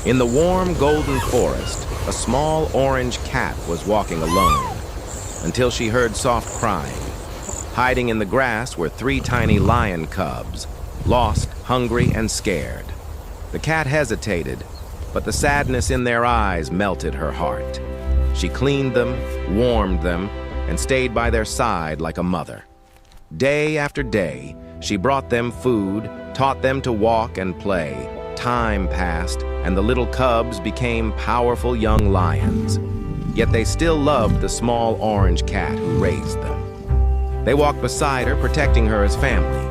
In the warm golden forest, a small orange cat was walking alone until she heard soft crying. Hiding in the grass were 3 tiny lion cubs, lost, hungry, and scared. The cat hesitated, but the sadness in their eyes melted her heart. She cleaned them, warmed them, and stayed by their side like a mother. Day after day, she brought them food, taught them to walk and play. Time passed, and the little cubs became powerful young lions. Yet they still loved the small orange cat who raised them. They walked beside her, protecting her as family.